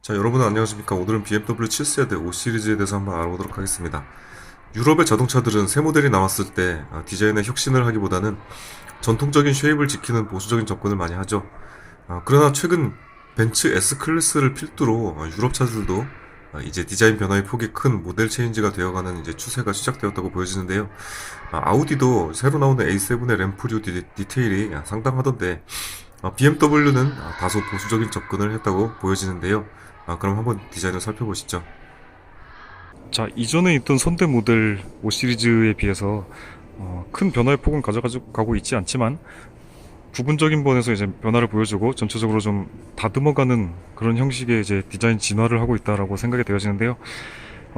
자, 여러분 안녕하십니까. 오늘은 BMW 7세대 5 시리즈에 대해서 한번 알아보도록 하겠습니다. 유럽의 자동차들은 새 모델이 나왔을 때 디자인에 혁신을 하기보다는 전통적인 쉐입을 지키는 보수적인 접근을 많이 하죠. 그러나 최근 벤츠 S클래스를 필두로 유럽 차들도 이제 디자인 변화의 폭이 큰 모델 체인지가 되어가는 이제 추세가 시작되었다고 보여지는데요. 아우디도 새로 나오는 A7의 램프류 디테일이 상당하던데 BMW는 다소 보수적인 접근을 했다고 보여지는데요. 그럼 한번 디자인을 살펴보시죠. 자, 이전에 있던 선대 모델 5 시리즈에 비해서 큰 변화의 폭은 가져가고 있지 않지만 부분적인 부분에서 이제 변화를 보여주고 전체적으로 좀 다듬어가는 그런 형식의 이제 디자인 진화를 하고 있다라고 생각이 되어지는데요.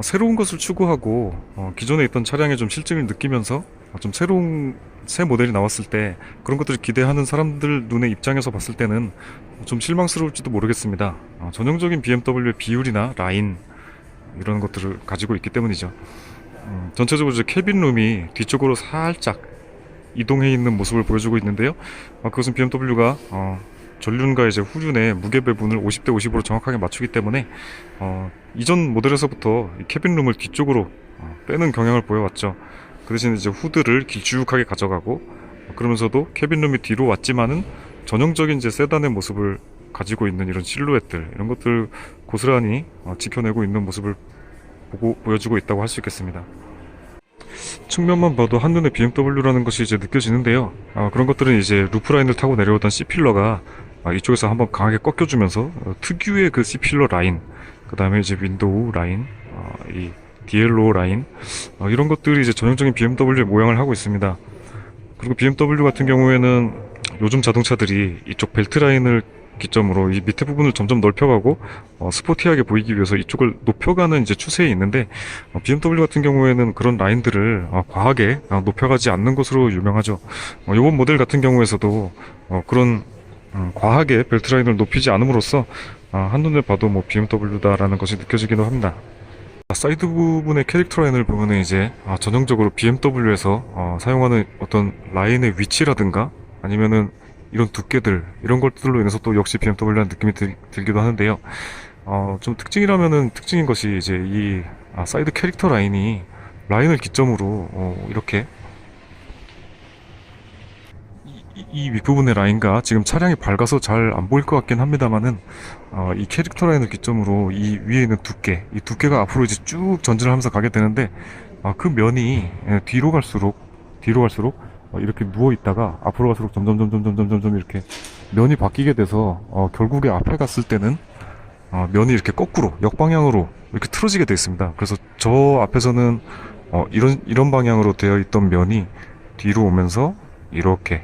새로운 것을 추구하고 기존에 있던 차량의 좀 실증을 느끼면서 좀 새로운 새 모델이 나왔을 때 그런 것들을 기대하는 사람들 눈의 입장에서 봤을 때는 좀 실망스러울지도 모르겠습니다. 전형적인 BMW의 비율이나 라인 이런 것들을 가지고 있기 때문이죠. 전체적으로 이제 캐빈룸이 뒤쪽으로 살짝 이동해 있는 모습을 보여주고 있는데요. 그것은 BMW가 전륜과 이제 후륜의 무게 배분을 50대 50으로 정확하게 맞추기 때문에 이전 모델에서부터 이 캐빈룸을 뒤쪽으로 빼는 경향을 보여왔죠. 그 대신 이제 후드를 길쭉하게 가져가고 그러면서도 캐빈룸이 뒤로 왔지만은 전형적인 이제 세단의 모습을 가지고 있는 이런 실루엣들 이런 것들 고스란히 지켜내고 있는 모습을 보여주고 있다고 할 수 있겠습니다. 측면만 봐도 한눈에 BMW라는 것이 이제 느껴지는데요. 그런 것들은 이제 루프라인을 타고 내려오던 C필러가 이쪽에서 한번 강하게 꺾여주면서 특유의 그 C필러 라인, 그 다음에 이제 윈도우 라인, 이 디엘로 라인, 이런 것들이 이제 전형적인 BMW의 모양을 하고 있습니다. 그리고 BMW 같은 경우에는 요즘 자동차들이 이쪽 벨트 라인을 기점으로 이 밑에 부분을 점점 넓혀가고 스포티하게 보이기 위해서 이쪽을 높여가는 이제 추세에 있는데 BMW 같은 경우에는 그런 라인들을 과하게 높여가지 않는 것으로 유명하죠. 이번 모델 같은 경우에서도 그런 과하게 벨트 라인을 높이지 않음으로써 한눈에 봐도 뭐 BMW다라는 것이 느껴지기도 합니다. 사이드 부분의 캐릭터 라인을 보면은 이제 전형적으로 BMW에서 사용하는 어떤 라인의 위치라든가 아니면은 이런 두께들 이런 것들로 인해서 또 역시 BMW라는 느낌이 들기도 하는데요. 좀 특징이라면은 특징인 것이 이제 이 사이드 캐릭터 라인을 기점으로 이렇게 이 윗부분의 라인과 지금 차량이 밝아서 잘 안 보일 것 같긴 합니다만은 이 캐릭터 라인을 기점으로 이 위에 있는 이 두께가 앞으로 이제 쭉 전진을 하면서 가게 되는데 그 면이 뒤로 갈수록 이렇게 누워 있다가 앞으로 갈수록 점점 이렇게 면이 바뀌게 돼서 결국에 앞에 갔을 때는 면이 이렇게 거꾸로 역방향으로 이렇게 틀어지게 되어 있습니다. 그래서 저 앞에서는 이런 방향으로 되어 있던 면이 뒤로 오면서 이렇게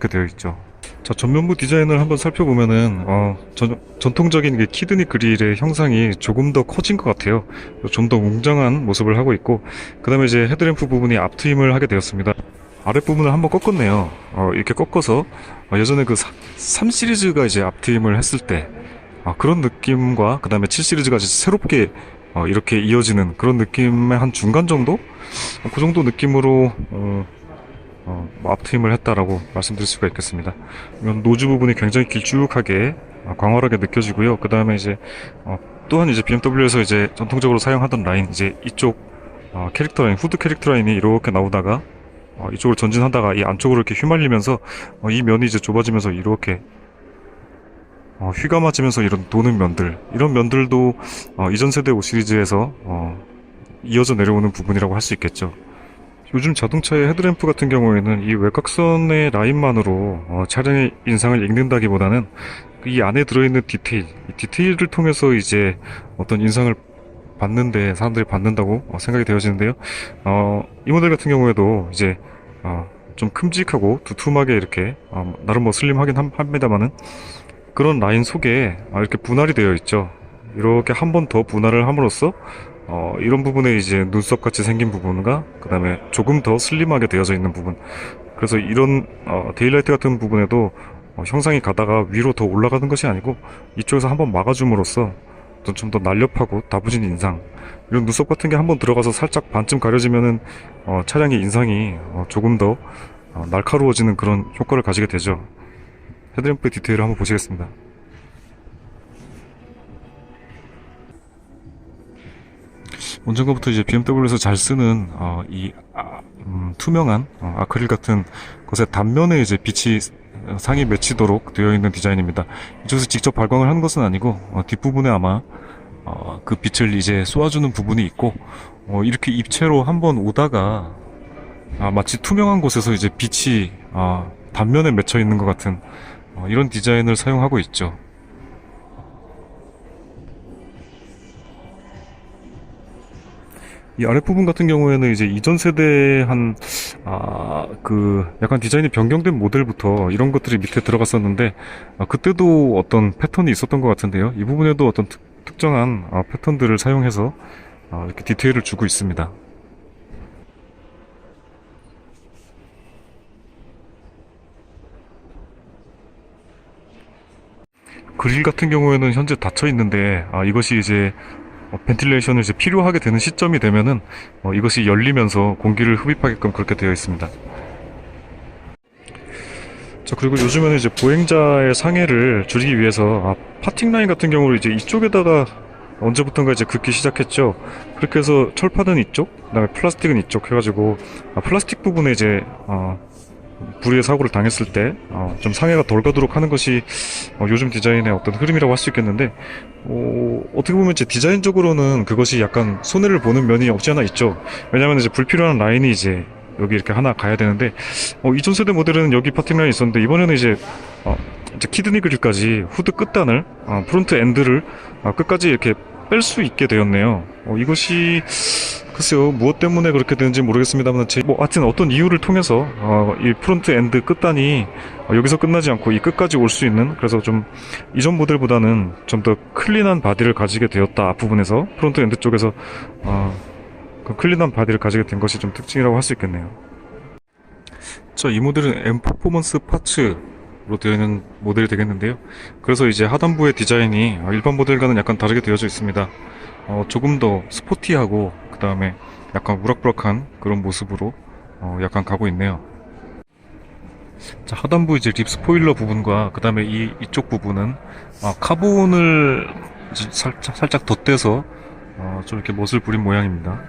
되어 있죠. 자, 전면부 디자인을 한번 살펴보면은 전통적인 키드니 그릴의 형상이 조금 더 커진 것 같아요. 좀 더 웅장한 모습을 하고 있고, 그 다음에 이제 헤드램프 부분이 앞트임을 하게 되었습니다. 아랫부분을 한번 꺾었네요. 이렇게 꺾어서 예전에 그 3 시리즈가 이제 앞트임을 했을 때 그런 느낌과 그 다음에 7 시리즈가 이제 새롭게 이렇게 이어지는 그런 느낌의 한 중간 정도? 그 정도 느낌으로 앞트임을 했다라고 말씀드릴 수가 있겠습니다. 이건 노즈 부분이 굉장히 길쭉하게 광활하게 느껴지고요. 그 다음에 이제 또한 이제 BMW에서 이제 전통적으로 사용하던 라인 이제 이쪽 캐릭터 라인 후드 캐릭터 라인이 이렇게 나오다가 이쪽으로 전진하다가 이 안쪽으로 이렇게 휘말리면서 이 면이 이제 좁아지면서 이렇게 휘가 맞으면서 이런 도는 면들 이런 면들도 이전 세대 5 시리즈에서 이어져 내려오는 부분이라고 할 수 있겠죠. 요즘 자동차의 헤드램프 같은 경우에는 이 외곽선의 라인만으로 차량의 인상을 읽는다기보다는 이 안에 들어있는 이 디테일을 통해서 이제 어떤 인상을 받는데 사람들이 받는다고 생각이 되어지는데요. 이 모델 같은 경우에도 이제 좀 큼직하고 두툼하게 이렇게 나름 뭐 슬림하긴 합니다만은 그런 라인 속에 이렇게 분할이 되어 있죠. 이렇게 한 번 더 분할을 함으로써 이런 부분에 이제 눈썹 같이 생긴 부분과 그 다음에 조금 더 슬림하게 되어져 있는 부분 그래서 이런 데일라이트 같은 부분에도 형상이 가다가 위로 더 올라가는 것이 아니고 이쪽에서 한번 막아줌으로써 좀 더 날렵하고 다부진 인상 이런 눈썹 같은 게 한번 들어가서 살짝 반쯤 가려지면은 차량의 인상이 조금 더 날카로워지는 그런 효과를 가지게 되죠. 헤드램프 디테일을 한번 보시겠습니다. 언젠가부터 이제 BMW에서 잘 쓰는 투명한 아크릴 같은 것의 단면에 이제 빛이 상이 맺히도록 되어 있는 디자인입니다. 이쪽에서 직접 발광을 하는 것은 아니고 뒷부분에 아마 그 빛을 이제 쏘아주는 부분이 있고 이렇게 입체로 한번 오다가 마치 투명한 곳에서 이제 빛이 단면에 맺혀 있는 것 같은 이런 디자인을 사용하고 있죠. 이 아랫부분 같은 경우에는 이제 이전 세대 약간 디자인이 변경된 모델부터 이런 것들이 밑에 들어갔었는데, 그때도 어떤 패턴이 있었던 것 같은데요. 이 부분에도 어떤 특정한 패턴들을 사용해서 이렇게 디테일을 주고 있습니다. 그릴 같은 경우에는 현재 닫혀 있는데, 이것이 이제 벤틸레이션을 이제 필요하게 되는 시점이 되면은 이것이 열리면서 공기를 흡입하게끔 그렇게 되어 있습니다. 자, 그리고 요즘에는 이제 보행자의 상해를 줄이기 위해서 파팅 라인 같은 경우를 이제 이쪽에다가 언제부턴가 이제 긋기 시작했죠. 그렇게 해서 철판은 이쪽, 그다음에 플라스틱은 이쪽 해가지고 플라스틱 부분에 이제 불의의 사고를 당했을 때 좀 상해가 덜 가도록 하는 것이 요즘 디자인의 어떤 흐름이라고 할 수 있겠는데, 어떻게 보면 이제 디자인적으로는 그것이 약간 손해를 보는 면이 없지 않아 있죠. 왜냐하면 이제 불필요한 라인이 이제 여기 이렇게 하나 가야 되는데, 이전 세대 모델은 여기 파팅 라인이 있었는데, 이번에는 이제 키드니 그릴까지 후드 끝단을 프론트 엔드를 끝까지 이렇게 뺄 수 있게 되었네요. 이것이 글쎄요, 무엇 때문에 그렇게 되는지 모르겠습니다만, 하여튼 어떤 이유를 통해서 이 프론트 엔드 끝단이 여기서 끝나지 않고 이 끝까지 올 수 있는, 그래서 좀 이전 모델보다는 좀 더 클린한 바디를 가지게 되었다. 앞부분에서 프론트 엔드 쪽에서 그 클린한 바디를 가지게 된 것이 좀 특징이라고 할 수 있겠네요. 자, 이 모델은 M 퍼포먼스 파츠로 되어 있는 모델이 되겠는데요. 그래서 이제 하단부의 디자인이 일반 모델과는 약간 다르게 되어져 있습니다. 조금 더 스포티하고, 그 다음에 약간 우락부락한 그런 모습으로 약간 가고 있네요. 자, 하단부 이제 립 스포일러 부분과 그 다음에 이쪽 부분은 카본을 이제 살짝 덧대서 좀 이렇게 멋을 부린 모양입니다.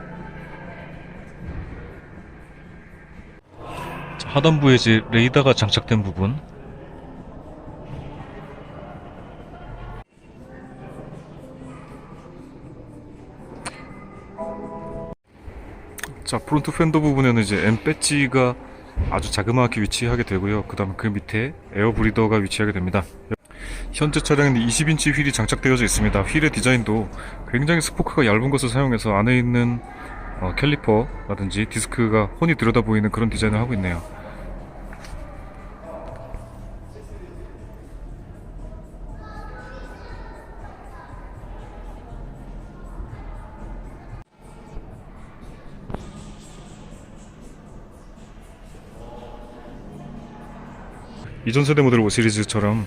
자, 하단부에 이제 레이더가 장착된 부분, 자, 프론트 팬더 부분에는 이제 M 배지가 아주 자그마하게 위치하게 되고요. 그 다음 그 밑에 에어 브리더가 위치하게 됩니다. 현재 차량에는 20인치 휠이 장착되어져 있습니다. 휠의 디자인도 굉장히 스포크가 얇은 것을 사용해서 안에 있는 캘리퍼라든지 디스크가 훤히 들여다 보이는 그런 디자인을 하고 있네요. 이전 세대 모델 5 시리즈처럼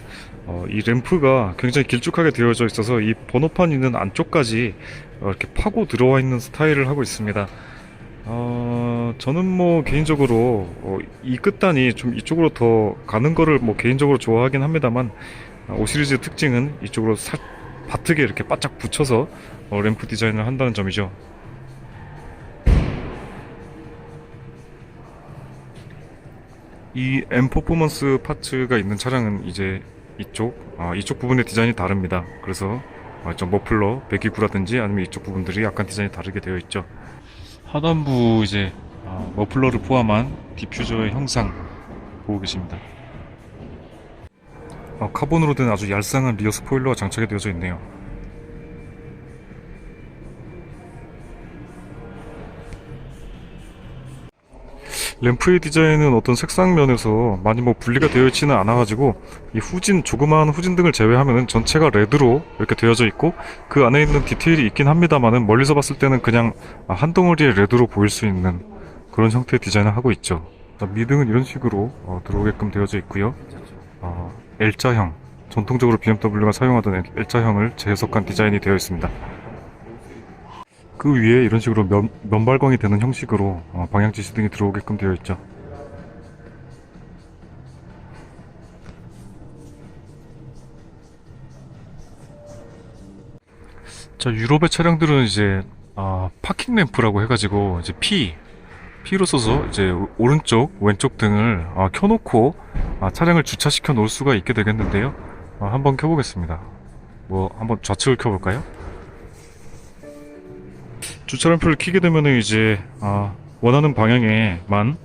이 램프가 굉장히 길쭉하게 되어져 있어서 이 번호판 있는 안쪽까지 이렇게 파고 들어와 있는 스타일을 하고 있습니다. 저는 뭐 개인적으로 이 끝단이 좀 이쪽으로 더 가는 거를 뭐 개인적으로 좋아하긴 합니다만, 5 시리즈의 특징은 이쪽으로 바트게 이렇게 바짝 붙여서 램프 디자인을 한다는 점이죠. 이 M 퍼포먼스 파츠가 있는 차량은 이제 이쪽 부분의 디자인이 다릅니다. 그래서 좀 머플러, 배기구라든지 아니면 이쪽 부분들이 약간 디자인이 다르게 되어 있죠. 하단부 이제 머플러를 포함한 디퓨저의 형상 보고 계십니다. 카본으로 된 아주 얄쌍한 리어 스포일러가 장착이 되어져 있네요. 램프의 디자인은 어떤 색상 면에서 많이 뭐 분리가 되어 있지는 않아가지고, 이 조그마한 후진 등을 제외하면은 전체가 레드로 이렇게 되어져 있고, 그 안에 있는 디테일이 있긴 합니다만은 멀리서 봤을 때는 그냥 한 덩어리의 레드로 보일 수 있는 그런 형태의 디자인을 하고 있죠. 미등은 이런 식으로 들어오게끔 되어져 있고요. L자형, 전통적으로 BMW가 사용하던 L자형을 재해석한 디자인이 되어 있습니다. 그 위에 이런 식으로 면발광이 되는 형식으로 방향 지시등이 들어오게끔 되어 있죠. 자, 유럽의 차량들은 이제 파킹 램프라고 해가지고 이제 P로 써서 이제 오른쪽, 왼쪽 등을 켜놓고 차량을 주차시켜 놓을 수가 있게 되겠는데요. 한번 켜보겠습니다. 한번 좌측을 켜볼까요? 주차 램프를 켜게 되면 이제 원하는 방향에만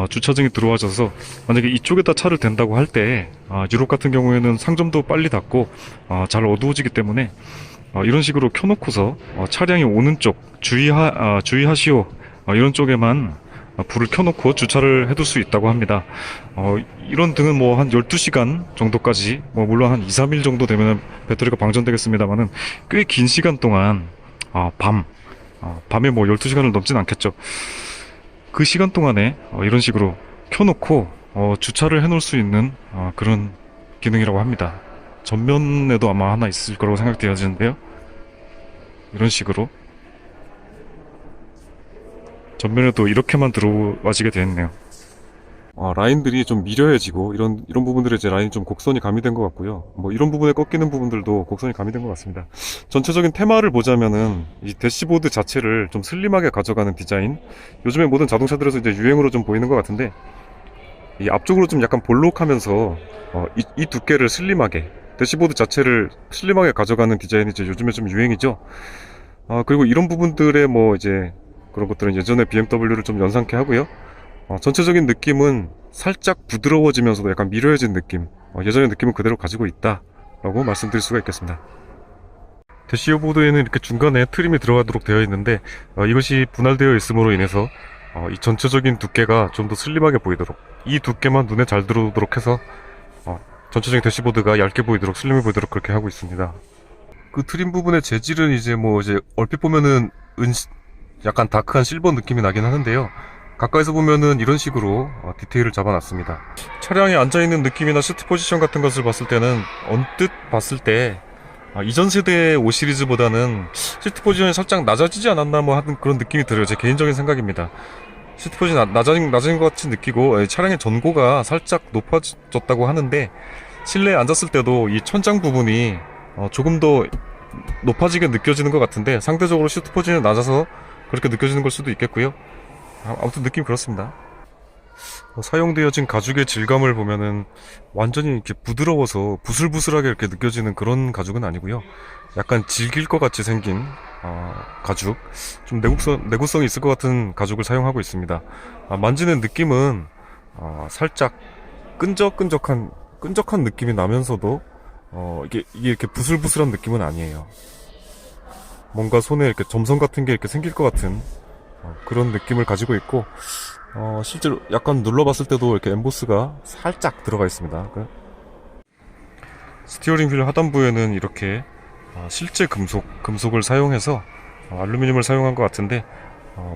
주차증이 들어와져서 만약에 이쪽에다 차를 댄다고 할 때 유럽 같은 경우에는 상점도 빨리 닫고 잘 어두워지기 때문에 이런 식으로 켜놓고서 차량이 오는 쪽 주의하시오 이런 쪽에만 불을 켜놓고 주차를 해둘 수 있다고 합니다. 이런 등은 뭐 한 12시간 정도까지 물론 한 2, 3일 정도 되면 배터리가 방전되겠습니다만은 꽤 긴 시간 동안 밤에 12시간을 넘진 않겠죠. 그 시간 동안에 이런 식으로 켜놓고 주차를 해놓을 수 있는 그런 기능이라고 합니다. 전면에도 아마 하나 있을 거라고 생각되어지는데요. 이런 식으로 전면에도 이렇게만 들어와지게 되었네요. 라인들이 좀 미려해지고 이런 부분들에 이제 라인이 좀 곡선이 가미된 것 같고요. 이런 부분에 꺾이는 부분들도 곡선이 가미된 것 같습니다. 전체적인 테마를 보자면은 이 대시보드 자체를 좀 슬림하게 가져가는 디자인. 요즘에 모든 자동차들에서 이제 유행으로 좀 보이는 것 같은데 이 앞쪽으로 좀 약간 볼록하면서 이 두께를 슬림하게 대시보드 자체를 슬림하게 가져가는 디자인이 이제 요즘에 좀 유행이죠. 그리고 이런 부분들의 이제 그런 것들은 예전에 BMW를 좀 연상케 하고요. 전체적인 느낌은 살짝 부드러워지면서도 약간 미려해진 느낌, 예전의 느낌은 그대로 가지고 있다라고 말씀드릴 수가 있겠습니다. 대시보드에는 이렇게 중간에 트림이 들어가도록 되어 있는데 이것이 분할되어 있음으로 인해서 이 전체적인 두께가 좀 더 슬림하게 보이도록 이 두께만 눈에 잘 들어오도록 해서 전체적인 대시보드가 얇게 보이도록 슬림해 보이도록 그렇게 하고 있습니다. 그 트림 부분의 재질은 이제 얼핏 보면은 약간 다크한 실버 느낌이 나긴 하는데요. 가까이서 보면은 이런 식으로 디테일을 잡아놨습니다. 차량에 앉아있는 느낌이나 시트 포지션 같은 것을 봤을 때는 언뜻 봤을 때 이전 세대의 5 시리즈보다는 시트 포지션이 살짝 낮아지지 않았나 하는 그런 느낌이 들어요. 제 개인적인 생각입니다. 시트 포지션이 낮아진 것 같이 느끼고 차량의 전고가 살짝 높아졌다고 하는데 실내에 앉았을 때도 이 천장 부분이 조금 더 높아지게 느껴지는 것 같은데 상대적으로 시트 포지션이 낮아서 그렇게 느껴지는 걸 수도 있겠고요. 아무튼 느낌 그렇습니다. 사용되어진 가죽의 질감을 보면은 완전히 이렇게 부드러워서 부슬부슬하게 이렇게 느껴지는 그런 가죽은 아니고요. 약간 질길 것 같이 생긴 가죽, 좀 내구성이 있을 것 같은 가죽을 사용하고 있습니다. 만지는 느낌은 살짝 끈적한 느낌이 나면서도 이게 이렇게 부슬부슬한 느낌은 아니에요. 뭔가 손에 이렇게 점선 같은 게 이렇게 생길 것 같은 그런 느낌을 가지고 있고 실제로 약간 눌러봤을 때도 이렇게 엠보스가 살짝 들어가 있습니다. 스티어링 휠 하단부에는 이렇게 실제 금속을 사용해서 알루미늄을 사용한 것 같은데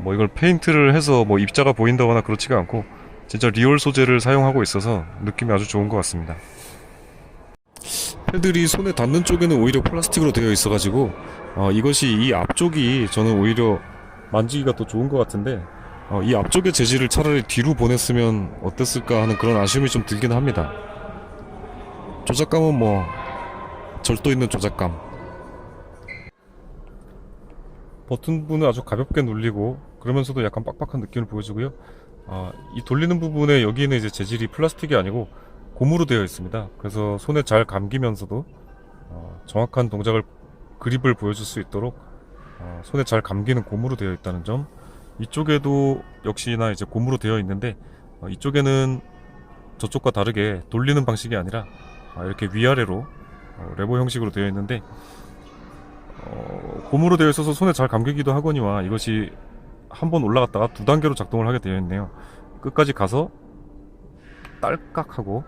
이걸 페인트를 해서 입자가 보인다거나 그렇지가 않고 진짜 리얼 소재를 사용하고 있어서 느낌이 아주 좋은 것 같습니다. 패들이 손에 닿는 쪽에는 오히려 플라스틱으로 되어 있어가지고 이것이 이 앞쪽이 저는 오히려 만지기가 더 좋은 것 같은데 이 앞쪽의 재질을 차라리 뒤로 보냈으면 어땠을까 하는 그런 아쉬움이 좀 들긴 합니다. 조작감은 절도 있는 조작감. 버튼부는 아주 가볍게 눌리고 그러면서도 약간 빡빡한 느낌을 보여주고요. 이 돌리는 부분에 여기는 이제 재질이 플라스틱이 아니고 고무로 되어 있습니다. 그래서 손에 잘 감기면서도 정확한 동작을 그립을 보여줄 수 있도록 손에 잘 감기는 고무로 되어 있다는 점. 이쪽에도 역시나 이제 고무로 되어 있는데 이쪽에는 저쪽과 다르게 돌리는 방식이 아니라 이렇게 위아래로 레버 형식으로 되어 있는데 고무로 되어 있어서 손에 잘 감기기도 하거니와 이것이 한번 올라갔다가 2단계로 작동을 하게 되어 있네요. 끝까지 가서 딸깍하고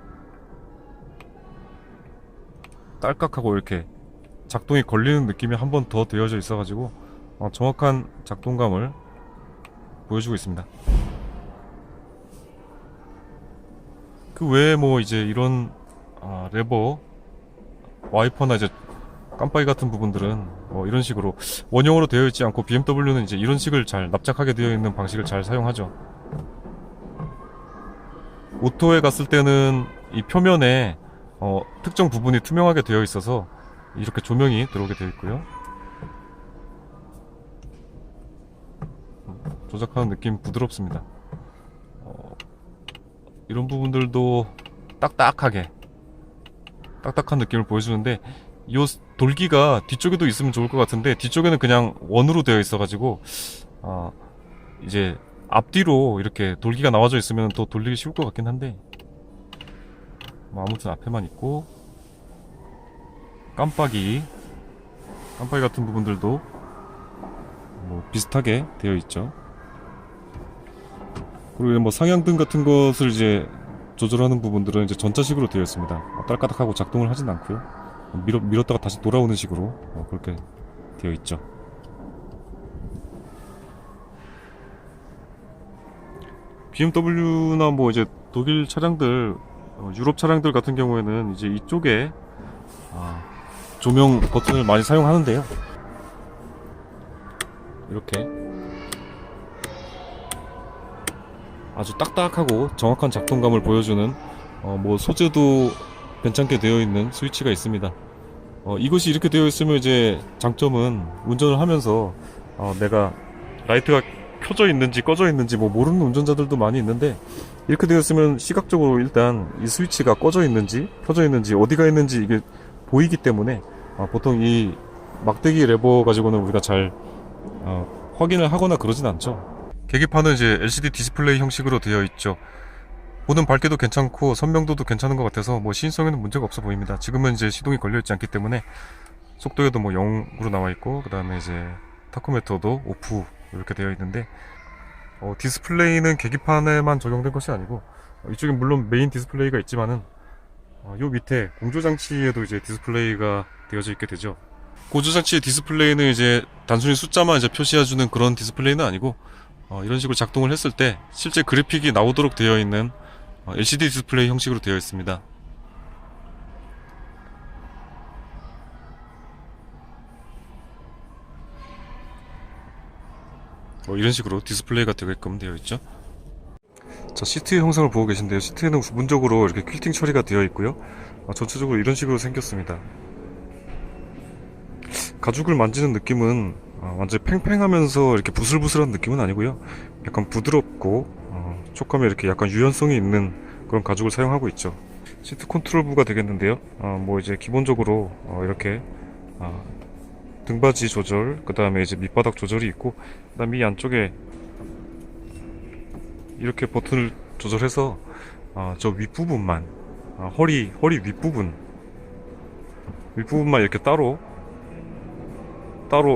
이렇게 작동이 걸리는 느낌이 한 번 더 되어져 있어가지고 정확한 작동감을 보여주고 있습니다. 그 외에 이제 이런 레버, 와이퍼나 이제 깜빡이 같은 부분들은 이런 식으로 원형으로 되어 있지 않고 BMW는 이제 이런 식을 잘 납작하게 되어 있는 방식을 잘 사용하죠. 오토에 갔을 때는 이 표면에 특정 부분이 투명하게 되어 있어서 이렇게 조명이 들어오게 되어 있고요. 조작하는 느낌 부드럽습니다. 이런 부분들도 딱딱한 느낌을 보여주는데 이 돌기가 뒤쪽에도 있으면 좋을 것 같은데 뒤쪽에는 그냥 원으로 되어 있어가지고 이제 앞뒤로 이렇게 돌기가 나와져 있으면 더 돌리기 쉬울 것 같긴 한데 뭐 아무튼 앞에만 있고 깜빡이 같은 부분들도 뭐 비슷하게 되어 있죠. 그리고 뭐 상향등 같은 것을 이제 조절하는 부분들은 이제 전자식으로 되어 있습니다. 딸까닥하고 작동을 하진 않고요. 밀었다가 다시 돌아오는 식으로 그렇게 되어 있죠. BMW나 뭐 이제 독일 차량들, 유럽 차량들 같은 경우에는 이제 이쪽에 조명 버튼을 많이 사용하는데요. 이렇게 아주 딱딱하고 정확한 작동감을 보여주는 뭐 소재도 괜찮게 되어 있는 스위치가 있습니다. 이것이 이렇게 되어 있으면 이제 장점은 운전을 하면서 내가 라이트가 켜져 있는지 꺼져 있는지 뭐 모르는 운전자들도 많이 있는데 이렇게 되어 있으면 시각적으로 일단 이 스위치가 꺼져 있는지 켜져 있는지 어디가 있는지 이게 보이기 때문에 보통 이 막대기 레버 가지고는 우리가 잘 확인을 하거나 그러진 않죠. 계기판은 이제 LCD 디스플레이 형식으로 되어 있죠. 보는 밝기도 괜찮고 선명도도 괜찮은 것 같아서 뭐 시인성에는 문제가 없어 보입니다. 지금은 이제 시동이 걸려 있지 않기 때문에 속도에도 뭐 0으로 나와 있고 그 다음에 이제 타코미터도 오프 이렇게 되어 있는데 디스플레이는 계기판에만 적용된 것이 아니고 이쪽에 물론 메인 디스플레이가 있지만은 요 밑에 공조장치에도 이제 디스플레이가 되어져 있게 되죠. 공조장치의 디스플레이는 이제 단순히 숫자만 이제 표시해주는 그런 디스플레이는 아니고 이런 식으로 작동을 했을 때 실제 그래픽이 나오도록 되어 있는 LCD 디스플레이 형식으로 되어 있습니다. 이런 식으로 디스플레이가 되게끔 되어 있죠. 자, 시트의 형상을 보고 계신데요. 시트에는 부분적으로 이렇게 퀼팅 처리가 되어 있고요. 전체적으로 이런 식으로 생겼습니다. 가죽을 만지는 느낌은 완전 팽팽하면서 이렇게 부슬부슬한 느낌은 아니고요. 약간 부드럽고 촉감에 이렇게 약간 유연성이 있는 그런 가죽을 사용하고 있죠. 시트 컨트롤부가 되겠는데요. 뭐 이제 기본적으로 이렇게 등받이 조절, 그 다음에 이제 밑바닥 조절이 있고, 그 다음에 이 안쪽에 이렇게 버튼을 조절해서 저 윗부분만 허리 윗부분만 이렇게 따로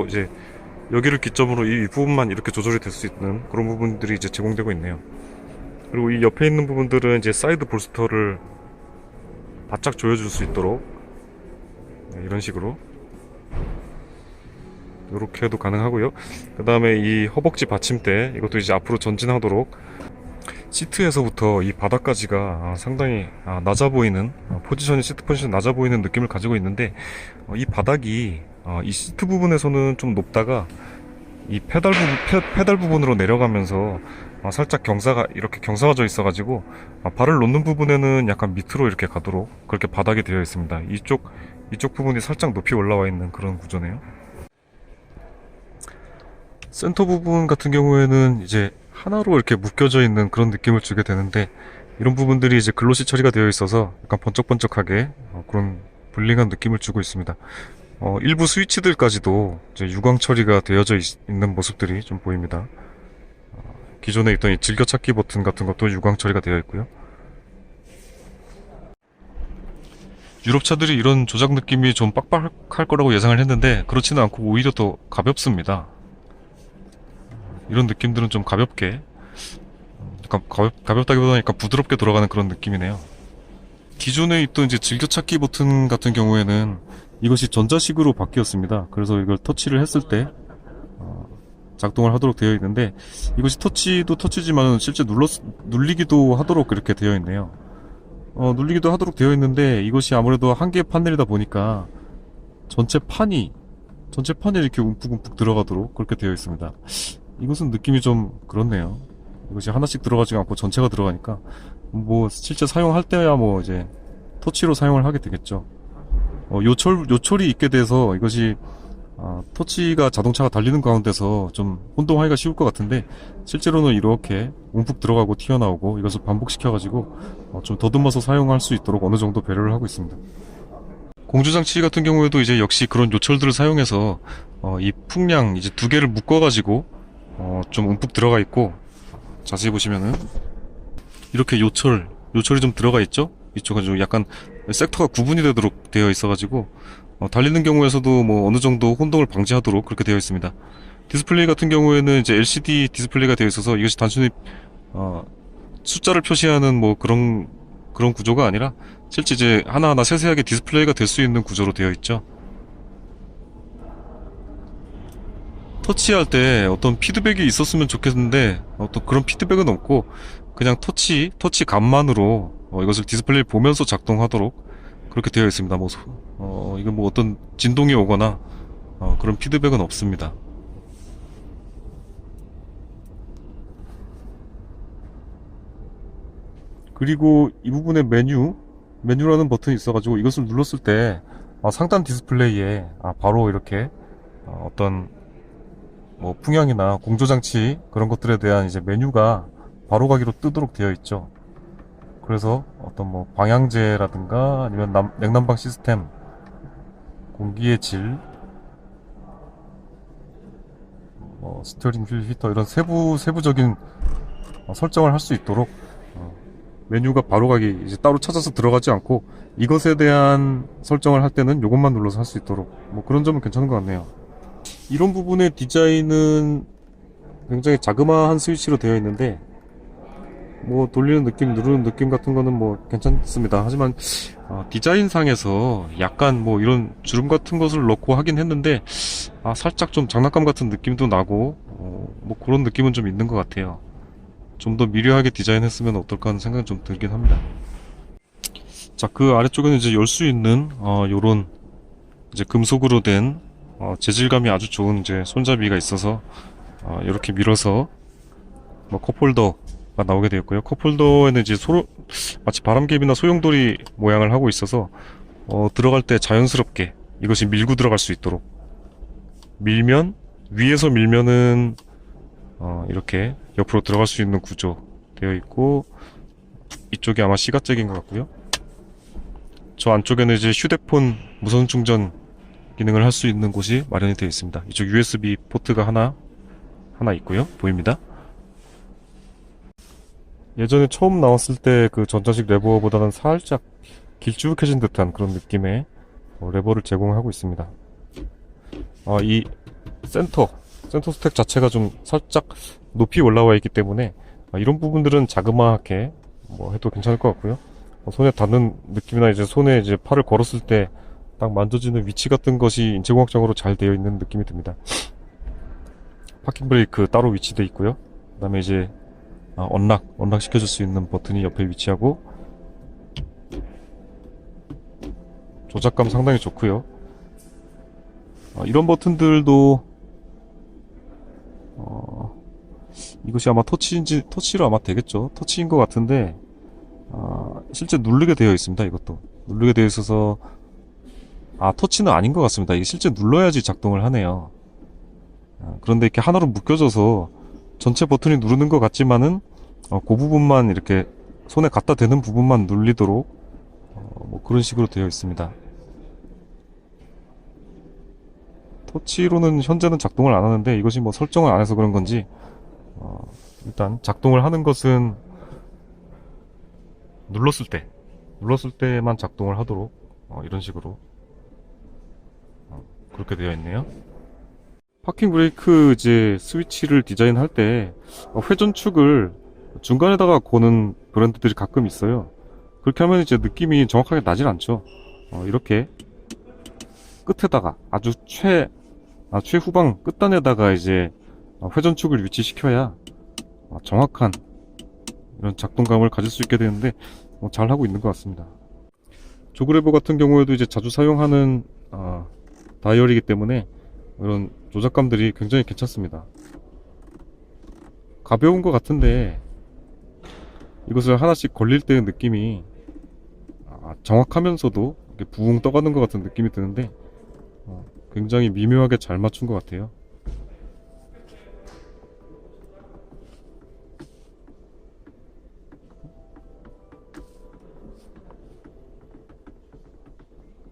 이제 여기를 기점으로 이 윗부분만 이렇게 조절이 될 수 있는 그런 부분들이 이제 제공되고 있네요. 그리고 이 옆에 있는 부분들은 이제 사이드 볼스터를 바짝 조여줄 수 있도록 이런 식으로 이렇게 해도 가능하고요. 그 다음에 이 허벅지 받침대 이것도 이제 앞으로 전진하도록 시트에서부터 이 바닥까지가 상당히 낮아 보이는 시트 포지션이 낮아 보이는 느낌을 가지고 있는데 이 바닥이 이 시트 부분에서는 좀 높다가 이 페달 부분으로 내려가면서 살짝 이렇게 경사가 있어 가지고 발을 놓는 부분에는 약간 밑으로 이렇게 가도록 그렇게 바닥이 되어 있습니다. 이쪽 부분이 살짝 높이 올라와 있는 그런 구조네요. 센터 부분 같은 경우에는 이제 하나로 이렇게 묶여져 있는 그런 느낌을 주게 되는데 이런 부분들이 이제 글로시 처리가 되어 있어서 약간 번쩍번쩍하게 그런 블링한 느낌을 주고 있습니다. 일부 스위치들까지도 이제 유광 처리가 되어져 있는 모습들이 좀 보입니다. 기존에 있던 이 즐겨찾기 버튼 같은 것도 유광 처리가 되어 있고요. 유럽 차들이 이런 조작 느낌이 좀 빡빡할 거라고 예상을 했는데 그렇지는 않고 오히려 더 가볍습니다. 이런 느낌들은 좀 가볍게, 약간 가볍다기보다는 약간 부드럽게 돌아가는 그런 느낌이네요. 기존에 있던 이제 즐겨찾기 버튼 같은 경우에는 이것이 전자식으로 바뀌었습니다. 그래서 이걸 터치를 했을 때 작동을 하도록 되어 있는데 이것이 터치도 터치지만 실제 눌리기도 하도록 이렇게 되어 있네요. 눌리기도 하도록 되어 있는데 이것이 아무래도 한 개의 판넬이다 보니까 전체 판이 이렇게 움푹움푹 들어가도록 그렇게 되어 있습니다. 이것은 느낌이 좀 그렇네요. 이것이 하나씩 들어가지 않고 전체가 들어가니까 뭐 실제 사용할 때야 뭐 이제 터치로 사용을 하게 되겠죠. 요철이 있게 돼서 이것이 터치가 자동차가 달리는 가운데서 좀 혼동하기가 쉬울 것 같은데 실제로는 이렇게 움푹 들어가고 튀어나오고 이것을 반복시켜가지고 좀 더듬어서 사용할 수 있도록 어느 정도 배려를 하고 있습니다. 공조장치 같은 경우에도 이제 역시 그런 요철들을 사용해서 이 풍량 이제 두 개를 묶어가지고 좀 움푹 들어가 있고, 자세히 보시면은 이렇게 요철이 좀 들어가 있죠. 이쪽은 좀 약간 섹터가 구분이 되도록 되어 있어가지고 달리는 경우에서도 뭐 어느 정도 혼동을 방지하도록 그렇게 되어 있습니다. 디스플레이 같은 경우에는 이제 LCD 디스플레이가 되어 있어서 이것이 단순히 숫자를 표시하는 뭐 그런 구조가 아니라 실제 이제 하나하나 세세하게 디스플레이가 될 수 있는 구조로 되어 있죠. 터치할 때 어떤 피드백이 있었으면 좋겠는데 어떤 그런 피드백은 없고 그냥 터치감만으로 이것을 디스플레이를 보면서 작동하도록 그렇게 되어 있습니다. 이건 뭐 어떤 진동이 오거나 그런 피드백은 없습니다. 그리고 이 부분에 메뉴라는 버튼이 있어가지고 이것을 눌렀을 때 상단 디스플레이에 바로 이렇게 어떤 뭐 풍향이나 공조장치 그런 것들에 대한 이제 메뉴가 바로 가기로 뜨도록 되어 있죠. 그래서 어떤 뭐 방향제라든가 아니면 냉난방 시스템, 공기의 질, 스티어링 휠 히터 이런 세부적인 설정을 할 수 있도록 메뉴가 바로 가기 이제 따로 찾아서 들어가지 않고 이것에 대한 설정을 할 때는 이것만 눌러서 할 수 있도록 뭐 그런 점은 괜찮은 것 같네요. 이런 부분의 디자인은 굉장히 자그마한 스위치로 되어 있는데 뭐 돌리는 느낌, 누르는 느낌 같은 거는 뭐 괜찮습니다. 하지만 디자인상에서 약간 뭐 이런 주름 같은 것을 넣고 하긴 했는데 살짝 좀 장난감 같은 느낌도 나고 뭐 그런 느낌은 좀 있는 것 같아요. 좀 더 미려하게 디자인했으면 어떨까 하는 생각은 좀 들긴 합니다. 자, 그 아래쪽에는 이제 열 수 있는 요런 이제 금속으로 된 재질감이 아주 좋은 이제 손잡이가 있어서 이렇게 밀어서 뭐 컵홀더가 나오게 되었고요. 컵홀더에는 이제 마치 바람개비나 소용돌이 모양을 하고 있어서 들어갈 때 자연스럽게 이것이 밀고 들어갈 수 있도록 위에서 밀면은 이렇게 옆으로 들어갈 수 있는 구조 되어 있고, 이쪽이 아마 시가잭인 것 같고요. 저 안쪽에는 이제 휴대폰 무선 충전 기능을 할 수 있는 곳이 마련이 되어 있습니다. 이쪽 USB 포트가 하나 있고요. 보입니다. 예전에 처음 나왔을 때 그 전자식 레버보다는 살짝 길쭉해진 듯한 그런 느낌의 레버를 제공하고 있습니다. 이 센터 스택 자체가 좀 살짝 높이 올라와 있기 때문에 이런 부분들은 자그마하게 뭐 해도 괜찮을 것 같고요. 손에 닿는 느낌이나 이제 손에 이제 팔을 걸었을 때 딱 만져지는 위치 같은 것이 인체공학적으로 잘 되어 있는 느낌이 듭니다. 파킹 브레이크 따로 위치되어 있고요. 그 다음에 이제 언락 시켜줄 수 있는 버튼이 옆에 위치하고, 조작감 상당히 좋고요. 이런 버튼들도 이것이 아마 터치로 아마 되겠죠. 터치인 것 같은데 실제 누르게 되어 있습니다. 이것도 누르게 되어 있어서 터치는 아닌 것 같습니다. 이게 실제 눌러야지 작동을 하네요. 그런데 이렇게 하나로 묶여져서 전체 버튼이 누르는 것 같지만은 그 부분만 이렇게 손에 갖다 대는 부분만 눌리도록 뭐 그런 식으로 되어 있습니다. 터치로는 현재는 작동을 안 하는데 이것이 뭐 설정을 안 해서 그런 건지 일단 작동을 하는 것은 눌렀을 때만 작동을 하도록 이런 식으로 그렇게 되어 있네요. 파킹 브레이크 이제 스위치를 디자인할 때 회전축을 중간에다가 거는 브랜드들이 가끔 있어요. 그렇게 하면 이제 느낌이 정확하게 나질 않죠. 이렇게 끝에다가 아주 최후방 끝단에다가 이제 회전축을 위치시켜야 정확한 이런 작동감을 가질 수 있게 되는데 잘 하고 있는 것 같습니다. 조그레버 같은 경우에도 이제 자주 사용하는 다이얼이기 때문에 이런 조작감들이 굉장히 괜찮습니다. 가벼운 것 같은데 이것을 하나씩 걸릴 때의 느낌이 정확하면서도 이렇게 부웅 떠가는 것 같은 느낌이 드는데 굉장히 미묘하게 잘 맞춘 것 같아요.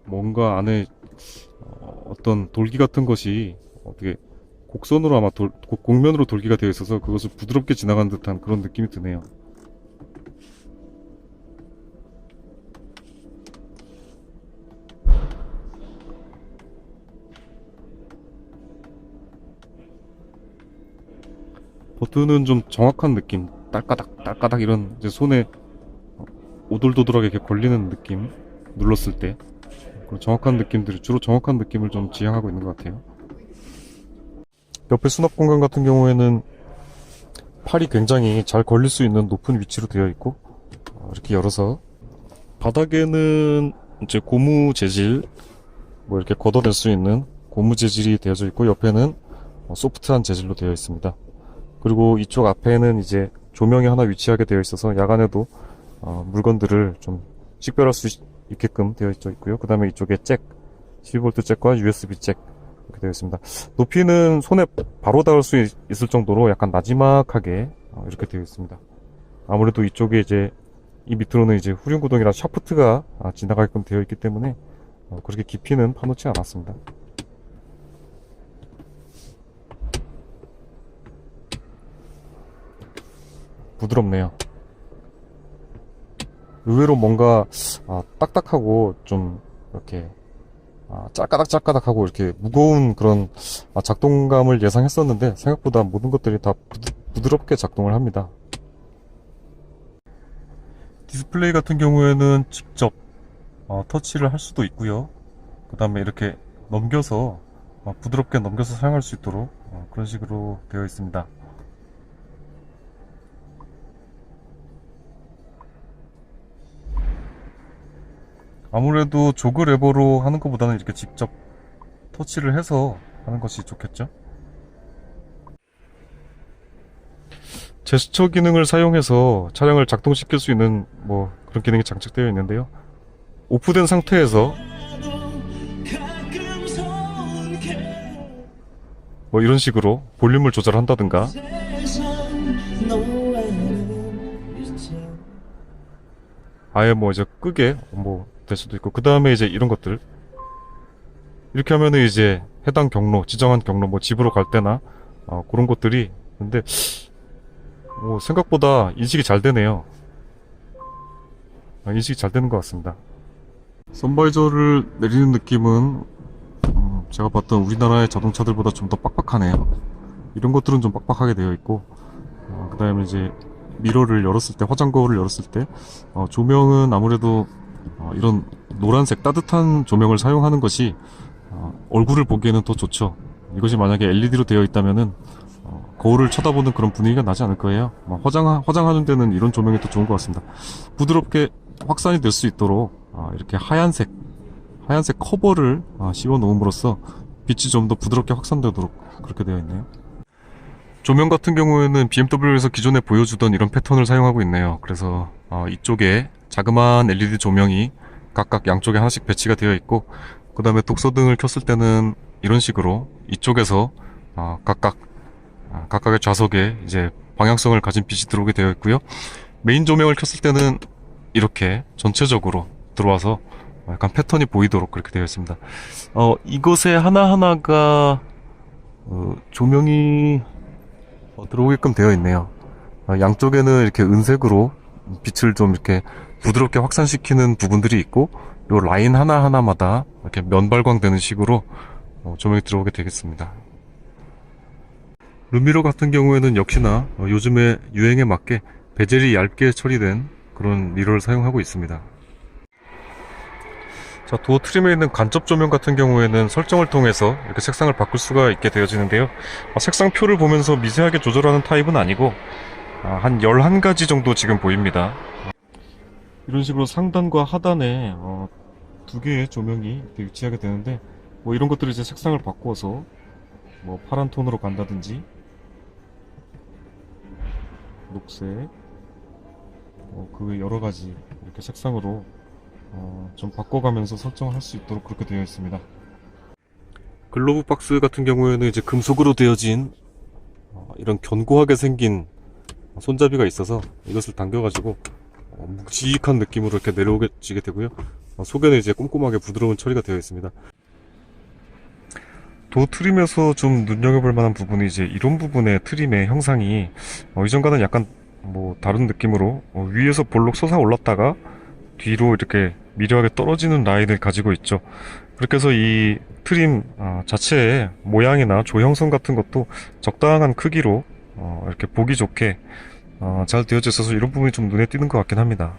뭔가 안에 어떤 돌기 같은 것이 어떻게 곡선으로 아마 곡면으로 돌기가 되어 있어서 그것을 부드럽게 지나가는 듯한 그런 느낌이 드네요. 버튼은 좀 정확한 느낌, 딸까닥 딸까닥 이런 이제 손에 오돌도돌하게 이렇게 걸리는 느낌, 눌렀을 때 그런 정확한 느낌들이 주로 정확한 느낌을 좀 지향하고 있는 것 같아요. 옆에 수납 공간 같은 경우에는 팔이 굉장히 잘 걸릴 수 있는 높은 위치로 되어 있고, 이렇게 열어서 바닥에는 이제 고무 재질, 뭐 이렇게 걷어낼 수 있는 고무 재질이 되어져 있고, 옆에는 소프트한 재질로 되어 있습니다. 그리고 이쪽 앞에는 이제 조명이 하나 위치하게 되어 있어서 야간에도 물건들을 좀 식별할 수 있게끔 되어 있고요. 그 다음에 이쪽에 잭, 12V 잭과 USB 잭 이렇게 되어 있습니다. 높이는 손에 바로 닿을 수 있을 정도로 약간 나지막하게 이렇게 되어 있습니다. 아무래도 이쪽에 이제 이 밑으로는 이제 후륜 구동이랑 샤프트가 지나가게끔 되어 있기 때문에 그렇게 깊이는 파놓지 않았습니다. 부드럽네요. 의외로 뭔가 딱딱하고 좀 이렇게 짤까닥짤까닥하고 이렇게 무거운 그런 작동감을 예상했었는데 생각보다 모든 것들이 다 부드럽게 작동을 합니다. 디스플레이 같은 경우에는 직접 터치를 할 수도 있고요. 그 다음에 이렇게 넘겨서 부드럽게 넘겨서 사용할 수 있도록 그런 식으로 되어 있습니다. 아무래도 조그 레버로 하는 것보다는 이렇게 직접 터치를 해서 하는 것이 좋겠죠. 제스처 기능을 사용해서 차량을 작동시킬 수 있는 뭐 그런 기능이 장착되어 있는데요. 오프된 상태에서 뭐 이런 식으로 볼륨을 조절한다든가, 아예 뭐 이제 끄게 뭐 될 수도 있고, 그 다음에 이제 이런 것들 이렇게 하면은 이제 해당 경로, 지정한 경로, 뭐 집으로 갈 때나 그런 것들이. 근데 뭐 생각보다 인식이 잘 되네요. 인식이 잘 되는 것 같습니다. 선바이저를 내리는 느낌은 제가 봤던 우리나라의 자동차들보다 좀 더 빡빡하네요. 이런 것들은 좀 빡빡하게 되어 있고, 그 다음에 이제 미러를 열었을 때, 화장 거울을 열었을 때 조명은 아무래도 이런 노란색 따뜻한 조명을 사용하는 것이 얼굴을 보기에는 더 좋죠. 이것이 만약에 LED로 되어 있다면은 거울을 쳐다보는 그런 분위기가 나지 않을 거예요. 화장하는 데는 이런 조명이 더 좋은 것 같습니다. 부드럽게 확산이 될 수 있도록 이렇게 하얀색 커버를 씌워 놓음으로써 빛이 좀 더 부드럽게 확산되도록 그렇게 되어 있네요. 조명 같은 경우에는 BMW에서 기존에 보여주던 이런 패턴을 사용하고 있네요. 그래서 이쪽에 자그마한 LED 조명이 각각 양쪽에 하나씩 배치가 되어 있고, 그 다음에 독서등을 켰을 때는 이런 식으로 이쪽에서 각각의 좌석에 이제 방향성을 가진 빛이 들어오게 되어 있고요. 메인 조명을 켰을 때는 이렇게 전체적으로 들어와서 약간 패턴이 보이도록 그렇게 되어 있습니다. 이것에 하나하나가 조명이 들어오게끔 되어 있네요. 양쪽에는 이렇게 은색으로 빛을 좀 이렇게 부드럽게 확산시키는 부분들이 있고, 요 라인 하나하나마다 이렇게 면발광되는 식으로 조명이 들어오게 되겠습니다. 룸미러 같은 경우에는 역시나 요즘의 유행에 맞게 베젤이 얇게 처리된 그런 미러를 사용하고 있습니다. 자, 도어 트림에 있는 간접 조명 같은 경우에는 설정을 통해서 이렇게 색상을 바꿀 수가 있게 되어지는데요. 색상표를 보면서 미세하게 조절하는 타입은 아니고 한 11가지 정도 지금 보입니다. 이런 식으로 상단과 하단에 두 개의 조명이 위치하게 되는데, 뭐 이런 것들을 이제 색상을 바꾸어서 뭐 파란 톤으로 간다든지, 녹색, 그 여러 가지 이렇게 색상으로 좀 바꿔가면서 설정을 할 수 있도록 그렇게 되어 있습니다. 글로브 박스 같은 경우에는 이제 금속으로 되어진 이런 견고하게 생긴 손잡이가 있어서 이것을 당겨가지고 묵직한 느낌으로 이렇게 내려오게 되고요. 속에는 이제 꼼꼼하게 부드러운 처리가 되어 있습니다. 도 트림에서 좀 눈여겨볼 만한 부분이 이제 이런 부분의 트림의 형상이 이전과는 약간 뭐 다른 느낌으로 위에서 볼록 솟아올랐다가 뒤로 이렇게 미려하게 떨어지는 라인을 가지고 있죠. 그렇게 해서 이 트림 자체의 모양이나 조형성 같은 것도 적당한 크기로 이렇게 보기 좋게 잘 되어져 있어서 이런 부분이 좀 눈에 띄는 것 같긴 합니다.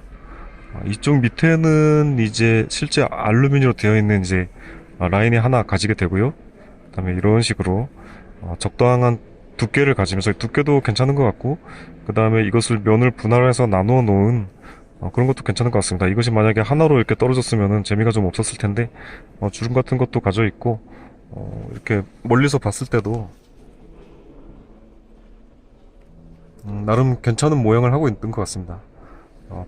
이쪽 밑에는 이제 실제 알루미늄으로 되어 있는 이제 라인이 하나 가지게 되고요. 그 다음에 이런 식으로 적당한 두께를 가지면서 두께도 괜찮은 것 같고, 그 다음에 이것을 면을 분할해서 나누어 놓은 그런 것도 괜찮은 것 같습니다. 이것이 만약에 하나로 이렇게 떨어졌으면 재미가 좀 없었을 텐데 주름 같은 것도 가져 있고 이렇게 멀리서 봤을 때도 나름 괜찮은 모양을 하고 있는 것 같습니다.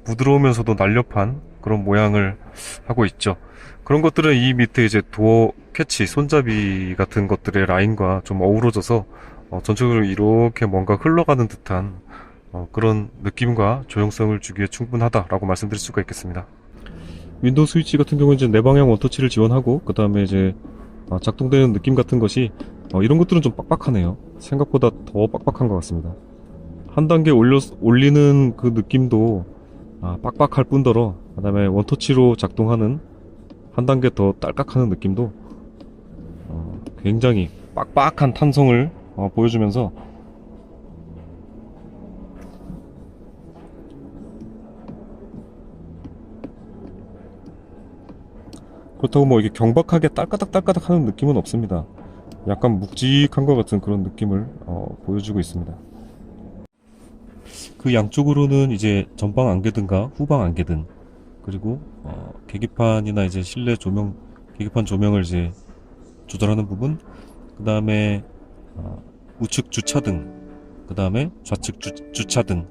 부드러우면서도 날렵한 그런 모양을 하고 있죠. 그런 것들은 이 밑에 이제 도어 캐치, 손잡이 같은 것들의 라인과 좀 어우러져서 전체적으로 이렇게 뭔가 흘러가는 듯한 그런 느낌과 조형성을 주기에 충분하다라고 말씀드릴 수가 있겠습니다. 윈도우 스위치 같은 경우는 이제 내방향 원터치를 지원하고, 그 다음에 이제 작동되는 느낌 같은 것이 이런 것들은 좀 빡빡하네요. 생각보다 더 빡빡한 것 같습니다. 한 단계 올리는 그 느낌도 빡빡할 뿐더러, 그 다음에 원터치로 작동하는 한 단계 더 딸깍하는 느낌도 굉장히 빡빡한 탄성을 보여주면서 그렇다고 뭐 이게 경박하게 딸까닥 하는 느낌은 없습니다. 약간 묵직한 것 같은 그런 느낌을 보여주고 있습니다. 그 양쪽으로는 이제 전방 안개등과 후방 안개등, 그리고 계기판이나 이제 실내 조명, 계기판 조명을 이제 조절하는 부분, 그 다음에 우측 주차등, 그 다음에 좌측 주차등,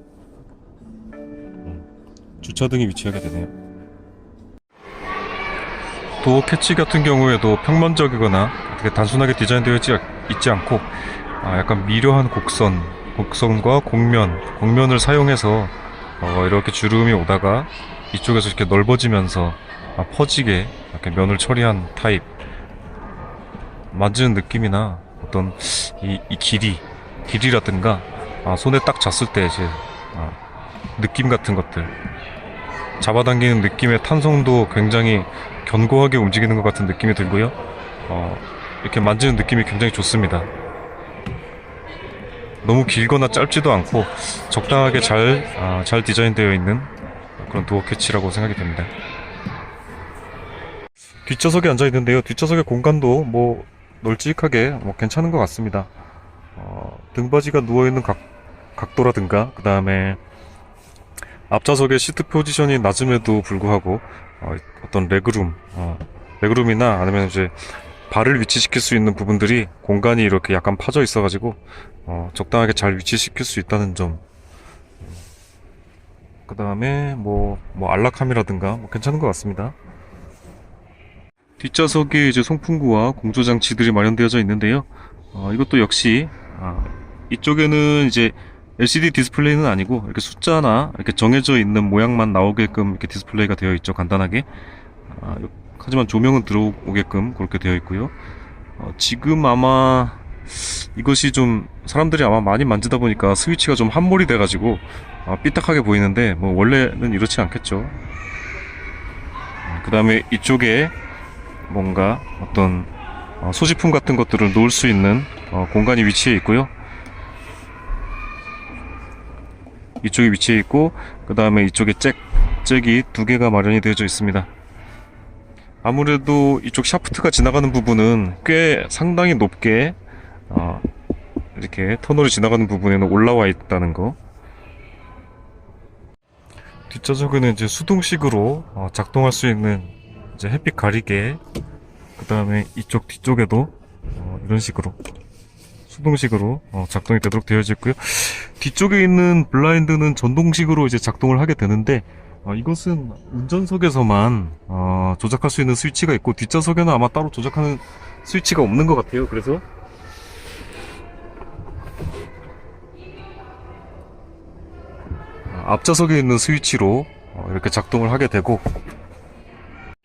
주차등이 위치하게 되네요. 도어 캐치 같은 경우에도 평면적이거나 어떻게 단순하게 디자인되어 있지 않고 약간 미려한 곡선과 곡면을 사용해서 이렇게 주름이 오다가 이쪽에서 이렇게 넓어지면서 퍼지게 이렇게 면을 처리한 타입. 만지는 느낌이나 어떤 이 길이라든가 손에 딱 잤을 때 이제 느낌 같은 것들, 잡아당기는 느낌의 탄성도 굉장히 견고하게 움직이는 것 같은 느낌이 들고요. 이렇게 만지는 느낌이 굉장히 좋습니다. 너무 길거나 짧지도 않고 적당하게 잘 디자인되어 있는 그런 도어 캐치라고 생각이 됩니다. 뒷좌석에 앉아 있는데요. 뒷좌석의 공간도 뭐 널찍하게 괜찮은 것 같습니다. 등받이가 누워있는 각도라든가, 그 다음에 앞좌석의 시트 포지션이 낮음에도 불구하고 어떤 레그룸이나 아니면 이제 발을 위치시킬 수 있는 부분들이 공간이 이렇게 약간 파져 있어가지고 적당하게 잘 위치시킬 수 있다는 점. 그 다음에 뭐 안락함이라든가 괜찮은 것 같습니다. 뒷좌석에 이제 송풍구와 공조 장치들이 마련되어져 있는데요. 이것도 역시 이쪽에는 이제 LCD 디스플레이는 아니고 이렇게 숫자나 이렇게 정해져 있는 모양만 나오게끔 이렇게 디스플레이가 되어 있죠. 간단하게. 하지만 조명은 들어오게끔 그렇게 되어 있고요. 지금 아마 이것이 좀 사람들이 아마 많이 만지다 보니까 스위치가 좀 함몰이 돼가지고 삐딱하게 보이는데 뭐 원래는 이렇지 않겠죠. 그 다음에 이쪽에 뭔가 어떤 소지품 같은 것들을 놓을 수 있는 공간이 위치해 있고요. 이쪽에 위치해 있고, 그 다음에 이쪽에 잭이 두 개가 마련이 되어져 있습니다. 아무래도 이쪽 샤프트가 지나가는 부분은 꽤 상당히 높게 이렇게 터널이 지나가는 부분에는 올라와 있다는 거. 뒷좌석에는 이제 수동식으로 작동할 수 있는 이제 햇빛 가리개, 그 다음에 이쪽 뒤쪽에도 이런 식으로 수동식으로 작동이 되도록 되어져 있고요. 뒤쪽에 있는 블라인드는 전동식으로 이제 작동을 하게 되는데 이것은 운전석에서만 조작할 수 있는 스위치가 있고, 뒷좌석에는 아마 따로 조작하는 스위치가 없는 것 같아요. 그래서 앞좌석에 있는 스위치로 이렇게 작동을 하게 되고,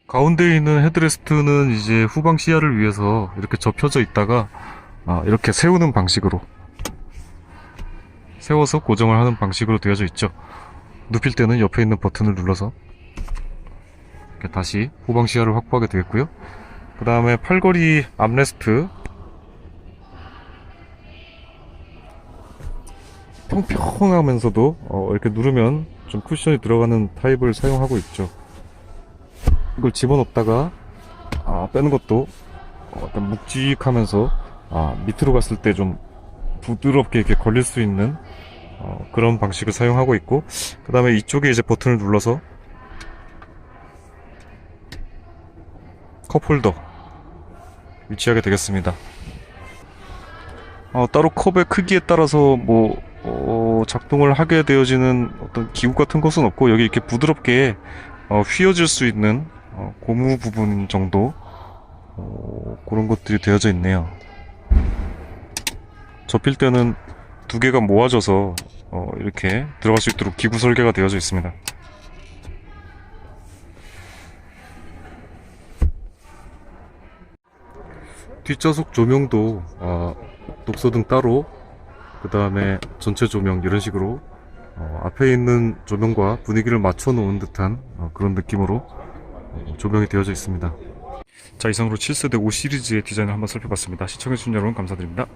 가운데에 있는 헤드레스트는 이제 후방 시야를 위해서 이렇게 접혀져 있다가 이렇게 세우는 방식으로, 세워서 고정을 하는 방식으로 되어져 있죠. 눕힐 때는 옆에 있는 버튼을 눌러서 이렇게 다시 후방 시야를 확보하게 되겠고요. 그 다음에 팔걸이 암레스트, 평평하면서도 이렇게 누르면 좀 쿠션이 들어가는 타입을 사용하고 있죠. 이걸 집어넣다가 빼는 것도 약간 묵직하면서 밑으로 갔을 때 좀 부드럽게 이렇게 걸릴 수 있는 그런 방식을 사용하고 있고, 그 다음에 이쪽에 이제 버튼을 눌러서 컵홀더 위치하게 되겠습니다. 따로 컵의 크기에 따라서 뭐 작동을 하게 되어지는 어떤 기구 같은 것은 없고, 여기 이렇게 부드럽게 휘어질 수 있는 고무 부분 정도 그런 것들이 되어져 있네요. 접힐 때는 두 개가 모아져서 이렇게 들어갈 수 있도록 기구 설계가 되어져 있습니다. 뒷좌석 조명도 독서등 따로, 그 다음에 전체 조명 이런 식으로 앞에 있는 조명과 분위기를 맞춰 놓은 듯한 그런 느낌으로 조명이 되어져 있습니다. 자, 이상으로 7세대 5 시리즈의 디자인을 한번 살펴봤습니다. 시청해주신 여러분 감사드립니다.